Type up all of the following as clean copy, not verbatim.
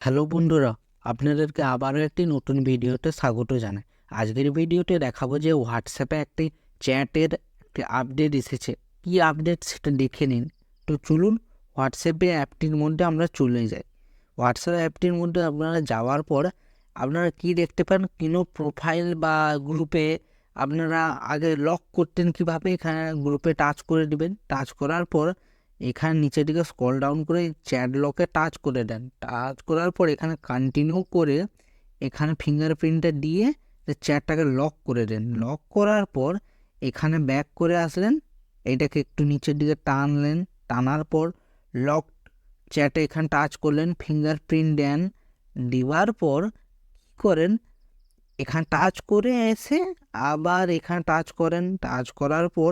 Hello বন্ধুরা, আপনাদেরকে আবারও একটি নতুন ভিডিওতে স্বাগত জানাই। আজকের ভিডিওতে দেখাবো যে হোয়াটসঅ্যাপে একটি চ্যাটের একটি আপডেট এসেছে। কি আপডেট সেটা দেখে নিন। তো চলুন হোয়াটসঅ্যাপে অ্যাপটির মধ্যে আমরা চলে যাই। হোয়াটসঅ্যাপ অ্যাপটির মধ্যে আপনারা যাওয়ার পর আপনারা কি দেখতে পান, কোনো প্রোফাইল বা গ্রুপে আপনারা আগে লক করতেন কীভাবে, এখানে গ্রুপে টাচ করে দিবেন। টাচ করার পর এখানে নিচের দিকে স্ক্রল ডাউন করে চ্যাট লকে টাচ করে দেন। টাচ করার পর এখানে কন্টিনিউ করে এখানে ফিঙ্গারপ্রিন্টটা দিয়ে চ্যাটটাকে লক করে দেন। লক করার পর এখানে ব্যাক করে আসলেন, এটাকে একটু নিচের দিকে টানলেন। টানার পর লক চ্যাটে এখানে টাচ করলেন, ফিঙ্গারপ্রিন্ট দেন। দেওয়ার পর কী করেন, এখানে টাচ করে এসে আবার এখানে টাচ করেন। টাচ করার পর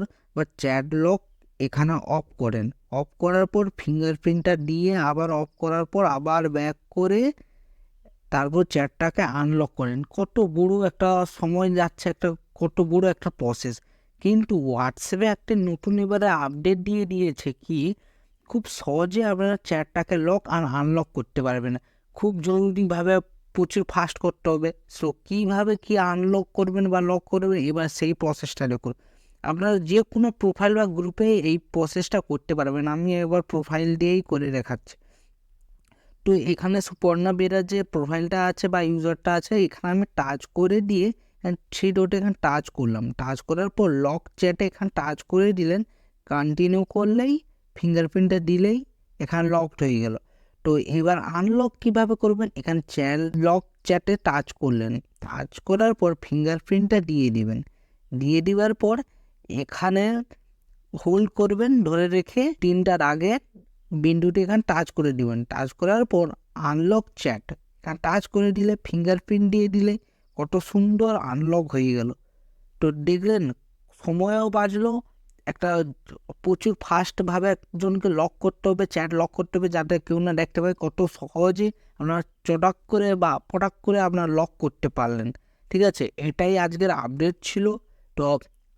চ্যাট লক এখানে অফ করেন। অফ করার পর ফিঙ্গারপ্রিন্টটা দিয়ে আবার অফ করার পর আবার ব্যাক করে তারপর চ্যাটটাকে আনলক করেন। কত বড় একটা সময় যাচ্ছে, কত বড় একটা প্রসেস। কিন্তু হোয়াটসঅ্যাপে একটা নতুন এবারে আপডেট দিয়ে দিয়েছে কি, খুব সহজে আপনারা চ্যাটটাকে লক আর আনলক করতে পারবেন। খুব জরুরিভাবে প্রচুর ফাস্ট করতে হবে। সো কীভাবে কি আনলক করবেন বা লক করবেন, এবার সেই প্রসেসটা দেখুন। আপনারা যে কোনো প্রোফাইল বা গ্রুপে এই প্রসেসটা করতে পারবেন। আমি এবার প্রোফাইল দিয়েই করে দেখাচ্ছি। তো এখানে সুপর্ণা বেরার যে প্রোফাইলটা আছে বা ইউজারটা আছে, এখানে আমি টাচ করে দিয়ে থ্রি ডটে এখানে টাচ করলাম। টাচ করার পর লক চ্যাটে এখানে টাচ করে দিলেন। কন্টিনিউ করলেই ফিঙ্গারপ্রিন্টটা দিলেই এখানে লকড হয়ে গেল। তো এবার আনলক কিভাবে করবেন, এখানে লক চ্যাটে টাচ করলেন। টাচ করার পর ফিঙ্গারপ্রিন্টটা দিয়ে দিবেন। দিয়ে দেওয়ার পর এখানে হোল্ড করবেন, ধরে রেখে তিনটার আগে বিন্দুটি এখানে টাচ করে দিবেন। টাচ করার পর আনলক চ্যাট এখানে টাচ করে দিলে, ফিঙ্গারপ্রিন্ট দিয়ে দিলে কত সুন্দর আনলক হয়ে গেল। তো দেখলেন সময়ও বাঁচলো। একটা প্রচুর ফাস্টভাবে একজনকে লক করতে হবে, চ্যাট লক করতে হবে যাতে কেউ না দেখতে পায়। কত সহজে আপনার চটাক করে বা পটাক করে আপনার লক করতে পারলেন। ঠিক আছে, এটাই আজকের আপডেট ছিল। তো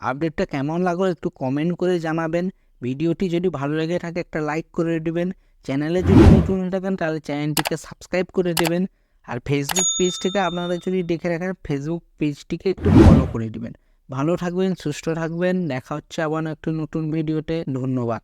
আপডেটটা কেমন লাগলো একটু কমেন্ট করে জানাবেন। ভিডিওটি যদি ভালো লেগে থাকে একটা লাইক করে দেবেন। চ্যানেলে যদি নতুন হয়ে থাকেন তাহলে চ্যানেলটিকে সাবস্ক্রাইব করে দেবেন। আর ফেসবুক পেজ থেকে আপনারা যদি দেখে রাখেন, ফেসবুক পেজটিকে একটু ফলো করে দেবেন। ভালো থাকবেন, সুস্থ থাকবেন। দেখা হচ্ছে আবার একটা নতুন ভিডিওতে। ধন্যবাদ।